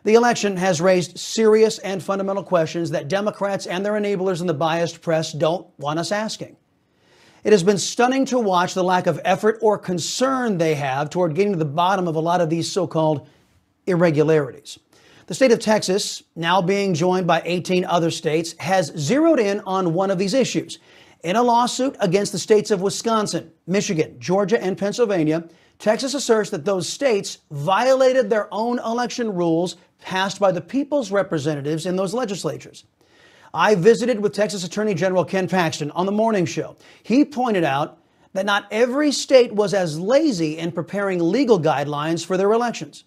The election has raised serious and fundamental questions that Democrats and their enablers in the biased press don't want us asking. It has been stunning to watch the lack of effort or concern they have toward getting to the bottom of a lot of these so-called irregularities. The state of Texas, now being joined by 18 other states, has zeroed in on one of these issues. In a lawsuit against the states of Wisconsin, Michigan, Georgia, and Pennsylvania, Texas asserts that those states violated their own election rules passed by the people's representatives in those legislatures. I visited with Texas Attorney General Ken Paxton on the morning show. He pointed out that not every state was as lazy in preparing legal guidelines for their elections.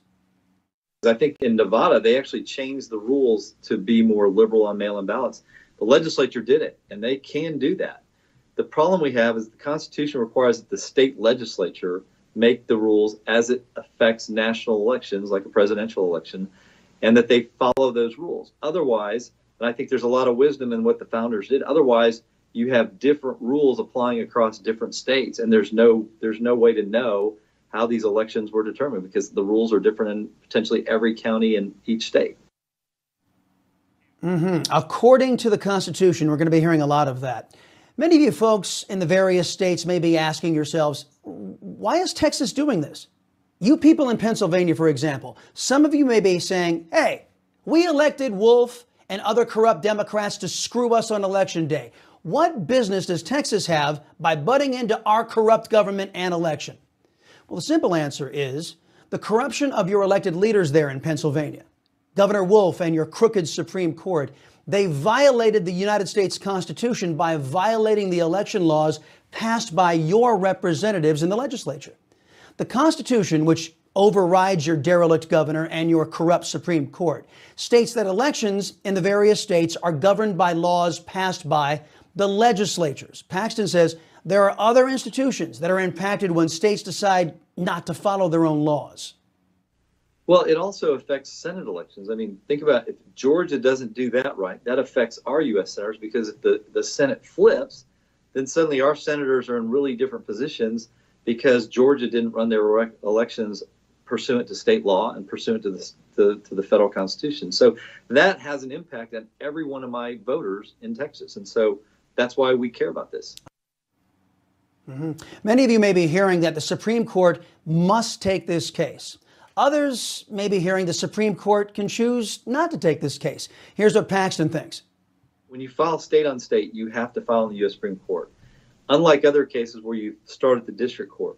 I think in Nevada, they actually changed the rules to be more liberal on mail-in ballots. The legislature did it, and they can do that. The problem we have is the Constitution requires that the state legislature make the rules as it affects national elections, like a presidential election, and that they follow those rules. Otherwise, and I think there's a lot of wisdom in what the founders did, otherwise you have different rules applying across different states, and there's no way to know how these elections were determined because the rules are different in potentially every county in each state. According to the Constitution, we're going to be hearing a lot of that. Many of you folks in the various states may be asking yourselves, why is Texas doing this? You people in Pennsylvania, for example, some of you may be saying, hey, we elected Wolf and other corrupt Democrats to screw us on election day. What business does Texas have by butting into our corrupt government and election? Well, the simple answer is the corruption of your elected leaders there in Pennsylvania. Governor Wolf and your crooked Supreme Court, they violated the United States Constitution by violating the election laws passed by your representatives in the legislature. The Constitution, which overrides your derelict governor and your corrupt Supreme Court, states that elections in the various states are governed by laws passed by the legislatures. Paxton says there are other institutions that are impacted when states decide not to follow their own laws. Well, it also affects Senate elections. I mean, think about it. If Georgia doesn't do that right, that affects our U.S. senators because if the Senate flips, then suddenly our senators are in really different positions because Georgia didn't run their elections pursuant to state law and pursuant to the federal Constitution. So that has an impact on every one of my voters in Texas. And so that's why we care about this. Many of you may be hearing that the Supreme Court must take this case. Others may be hearing the Supreme Court can choose not to take this case. Here's what Paxton thinks. When you file state on state, you have to file in the U.S. Supreme Court. Unlike other cases where you start at the district court,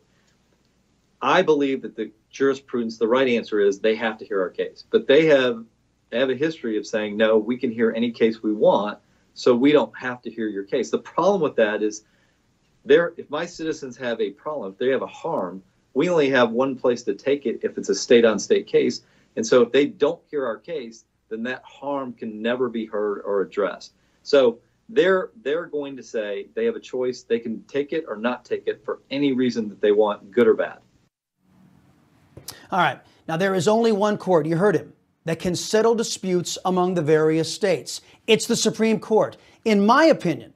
I believe that the jurisprudence, the right answer is they have to hear our case. But they have a history of saying, no, we can hear any case we want, so we don't have to hear your case. The problem with that is if my citizens have a problem, if they have a harm, we only have one place to take it if it's a state-on-state case. And so if they don't hear our case, then that harm can never be heard or addressed. So they're going to say they have a choice. They can take it or not take it for any reason that they want, good or bad. All right. Now, there is only one court, you heard him, that can settle disputes among the various states. It's the Supreme Court. In my opinion,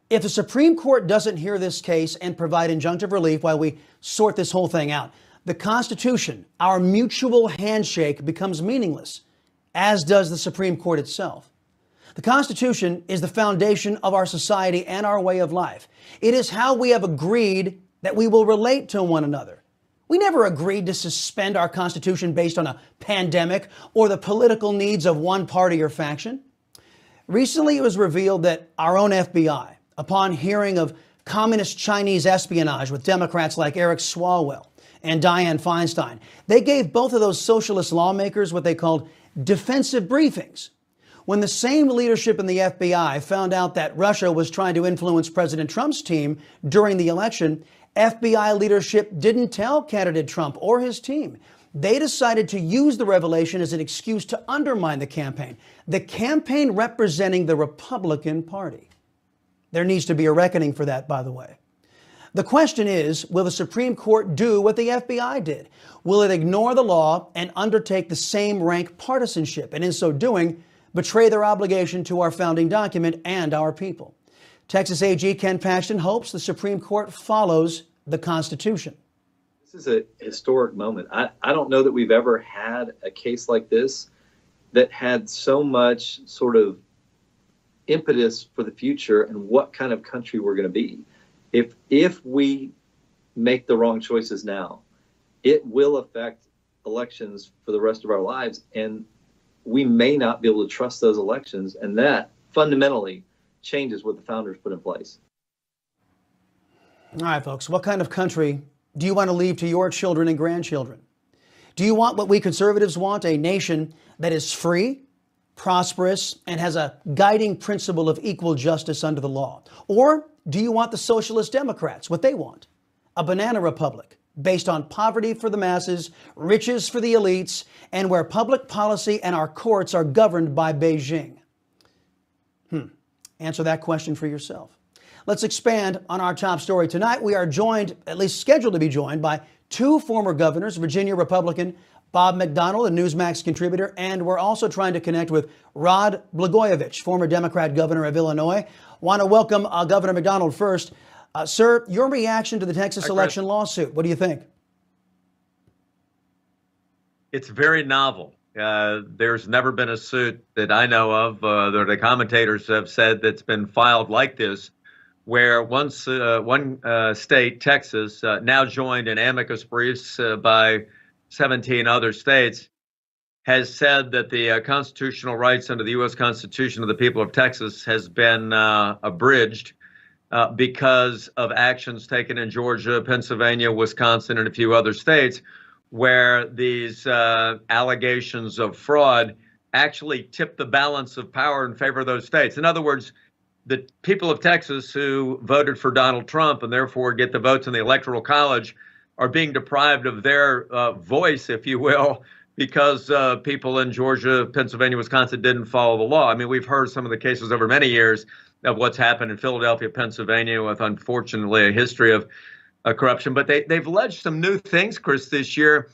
if the Supreme Court doesn't hear this case and provide injunctive relief while we sort this whole thing out, the Constitution, our mutual handshake, becomes meaningless, as does the Supreme Court itself. The Constitution is the foundation of our society and our way of life. It is how we have agreed that we will relate to one another. We never agreed to suspend our Constitution based on a pandemic or the political needs of one party or faction. Recently, it was revealed that our own FBI, upon hearing of communist Chinese espionage with Democrats like Eric Swalwell and Dianne Feinstein, they gave both of those socialist lawmakers what they called defensive briefings. When the same leadership in the FBI found out that Russia was trying to influence President Trump's team during the election, FBI leadership didn't tell candidate Trump or his team. They decided to use the revelation as an excuse to undermine the campaign representing the Republican Party. There needs to be a reckoning for that, by the way. The question is, will the Supreme Court do what the FBI did? Will it ignore the law and undertake the same rank partisanship, and in so doing, betray their obligation to our founding document and our people? Texas AG Ken Paxton hopes the Supreme Court follows the Constitution. This is a historic moment. I don't know that we've ever had a case like this that had so much sort of impetus for the future and what kind of country we're going to be. If we make the wrong choices now, it will affect elections for the rest of our lives, and we may not be able to trust those elections, and that fundamentally changes what the founders put in place. All right, folks, what kind of country do you want to leave to your children and grandchildren? Do you want what we conservatives want, a nation that is free, prosperous, and has a guiding principle of equal justice under the law? Or do you want the socialist Democrats, what they want? A banana republic based on poverty for the masses, riches for the elites, and where public policy and our courts are governed by Beijing? Answer that question for yourself. Let's expand on our top story tonight. We are joined, at least scheduled to be joined, by two former governors, Virginia Republican Bob McDonnell, a Newsmax contributor, and we're also trying to connect with Rod Blagojevich, former Democrat governor of Illinois. Want to welcome Governor McDonnell first. Sir, your reaction to the Texas election lawsuit, what do you think? It's very novel. There's never been a suit that I know of, that the commentators have said, that's been filed like this, where one state, Texas, now joined in amicus briefs by 17 other states, has said that the constitutional rights under the U.S. Constitution of the people of Texas has been abridged because of actions taken in Georgia, Pennsylvania, Wisconsin, and a few other states, where these allegations of fraud actually tip the balance of power in favor of those states. In other words, the people of Texas who voted for Donald Trump and therefore get the votes in the Electoral College are being deprived of their voice, if you will, because people in Georgia, Pennsylvania, Wisconsin didn't follow the law. I mean, we've heard some of the cases over many years of what's happened in Philadelphia, Pennsylvania, with unfortunately a history of corruption. But they've alleged some new things, Chris, this year,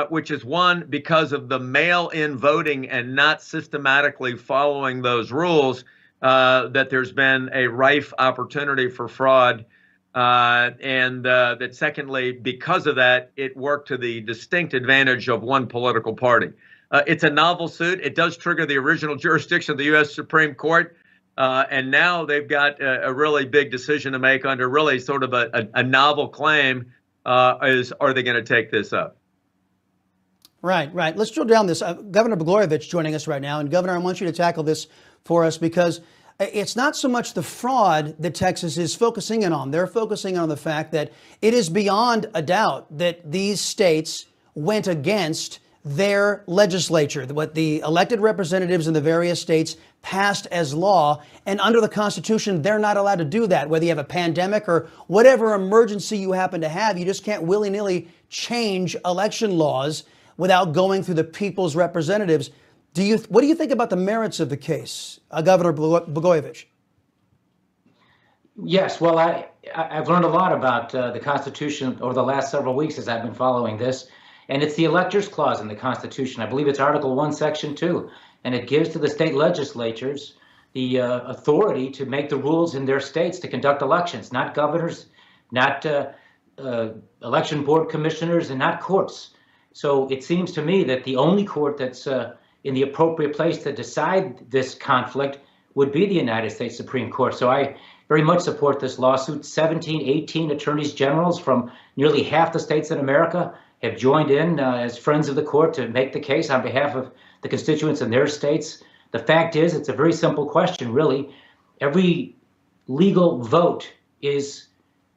which is one, because of the mail-in voting and not systematically following those rules, that there's been a rife opportunity for fraud. And that secondly, because of that, it worked to the distinct advantage of one political party. It's a novel suit. It does trigger the original jurisdiction of the U.S. Supreme Court. And now they've got a really big decision to make under really sort of a novel claim. Are they going to take this up? Right. Let's drill down this. Governor Blagojevich joining us right now. And Governor, I want you to tackle this for us, because it's not so much the fraud that Texas is focusing in on. They're focusing on the fact that it is beyond a doubt that these states went against their legislature, what the elected representatives in the various states passed as law. And under the Constitution, they're not allowed to do that. Whether you have a pandemic or whatever emergency you happen to have, you just can't willy-nilly change election laws without going through the people's representatives. What do you think about the merits of the case, Governor Blagojevich? Yes, well, I've learned a lot about the Constitution over the last several weeks as I've been following this. And it's the Electors Clause in the Constitution. I believe it's Article 1, Section 2. And it gives to the state legislatures the authority to make the rules in their states to conduct elections, not governors, not election board commissioners, and not courts. So it seems to me that the only court that's in the appropriate place to decide this conflict would be the United States Supreme Court. So I very much support this lawsuit. 17, 18 attorneys generals from nearly half the states in America have joined in as friends of the court to make the case on behalf of the constituents in their states. The fact is, it's a very simple question, really. Every legal vote is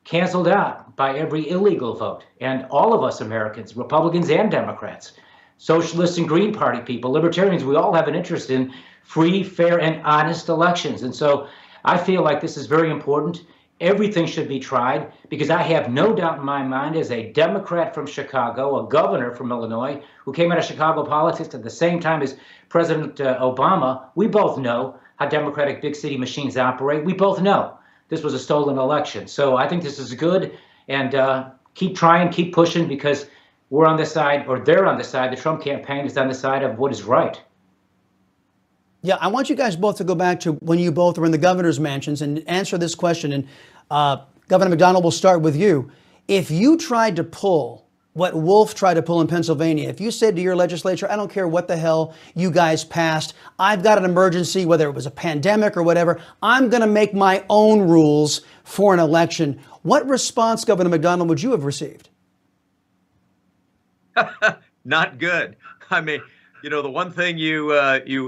canceled out by every illegal vote. And all of us Americans, Republicans and Democrats, socialists and Green Party people, libertarians, we all have an interest in free, fair, and honest elections. And so I feel like this is very important. Everything should be tried, because I have no doubt in my mind, as a Democrat from Chicago, a governor from Illinois, who came out of Chicago politics at the same time as President Obama, we both know how Democratic big city machines operate. We both know this was a stolen election. So I think this is good, and keep trying, keep pushing, because we're on the side, or they're on the side, the Trump campaign is on the side of what is right. Yeah, I want you guys both to go back to when you both were in the governor's mansions and answer this question. And Governor McDonnell, we'll start with you. If you tried to pull what Wolf tried to pull in Pennsylvania. If you said to your legislature, I don't care what the hell you guys passed, I've got an emergency, whether it was a pandemic or whatever, I'm going to make my own rules for an election. What response, Governor McDonald, would you have received? Not good. I mean, you know, the one thing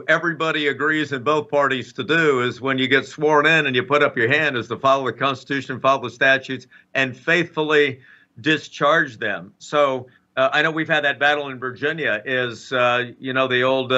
everybody agrees in both parties to do is when you get sworn in and you put up your hand is to follow the Constitution, follow the statutes, and faithfully discharge them. So I know we've had that battle in Virginia is, you know, the old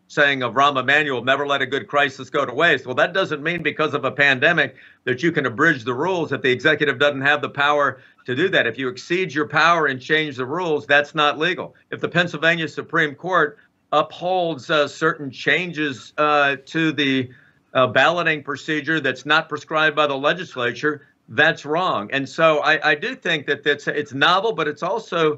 saying of Rahm Emanuel, never let a good crisis go to waste. Well, that doesn't mean because of a pandemic that you can abridge the rules if the executive doesn't have the power to do that. If you exceed your power and change the rules, that's not legal. If the Pennsylvania Supreme Court upholds certain changes to the balloting procedure that's not prescribed by the legislature, that's wrong. And so I do think that it's novel, but it's also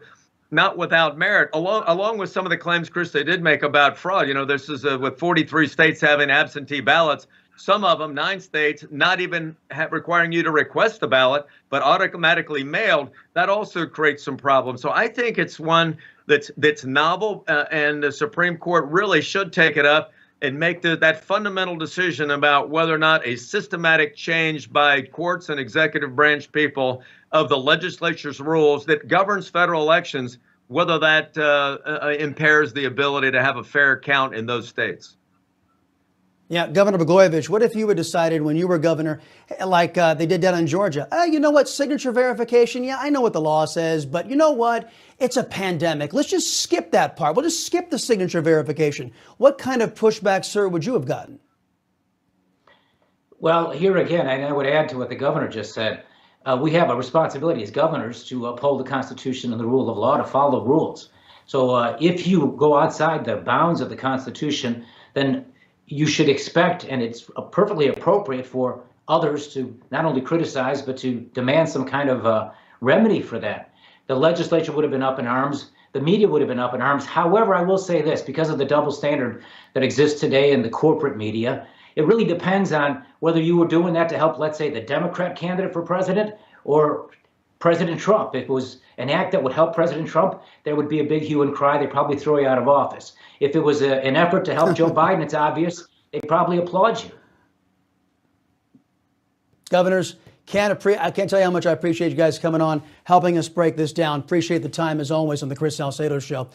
not without merit, along with some of the claims, Chris, they did make about fraud. You know, this is with 43 states having absentee ballots, some of them, 9 states, not even requiring you to request a ballot, but automatically mailed. That also creates some problems. So I think it's one that's novel, and the Supreme Court really should take it up and make that fundamental decision about whether or not a systematic change by courts and executive branch people of the legislature's rules that governs federal elections, whether that impairs the ability to have a fair count in those states. Yeah, Governor Blagojevich, what if you had decided when you were governor, like they did down in Georgia, you know what, signature verification, yeah, I know what the law says, but you know what, it's a pandemic. Let's just skip that part. We'll just skip the signature verification. What kind of pushback, sir, would you have gotten? Well, here again, and I would add to what the governor just said, we have a responsibility as governors to uphold the Constitution and the rule of law, to follow rules. So if you go outside the bounds of the Constitution, then you should expect, and it's perfectly appropriate for others to not only criticize, but to demand some kind of remedy for that. The legislature would have been up in arms. The media would have been up in arms. However, I will say this, because of the double standard that exists today in the corporate media, it really depends on whether you were doing that to help, let's say, the Democrat candidate for president or President Trump. If it was an act that would help President Trump, there would be a big hue and cry. They'd probably throw you out of office. If it was an effort to help Joe Biden, it's obvious, they'd probably applaud you. Governors, I can't tell you how much I appreciate you guys coming on, helping us break this down. Appreciate the time, as always, on the Chris Salcedo Show.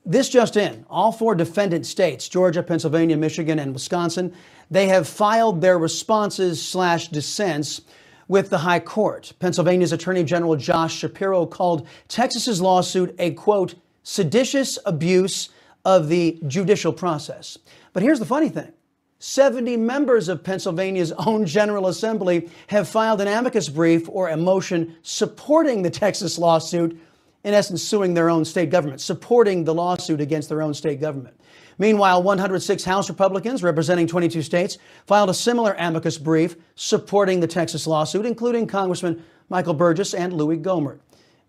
This just in, all 4 defendant states, Georgia, Pennsylvania, Michigan, and Wisconsin, they have filed their responses/dissents with the High Court. Pennsylvania's Attorney General Josh Shapiro called Texas's lawsuit a, quote, seditious abuse of the judicial process. But here's the funny thing. 70 members of Pennsylvania's own General Assembly have filed an amicus brief or a motion supporting the Texas lawsuit, in essence suing their own state government, supporting the lawsuit against their own state government. Meanwhile, 106 House Republicans representing 22 states filed a similar amicus brief supporting the Texas lawsuit, including Congressman Michael Burgess and Louis Gohmert.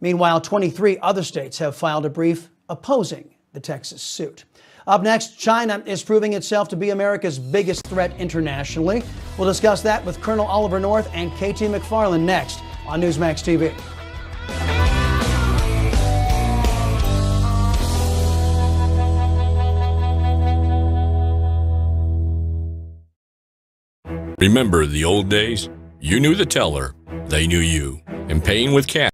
Meanwhile, 23 other states have filed a brief opposing the Texas suit. Up next, China is proving itself to be America's biggest threat internationally. We'll discuss that with Colonel Oliver North and KT McFarland next on Newsmax TV. Remember the old days? You knew the teller, they knew you. And paying with cash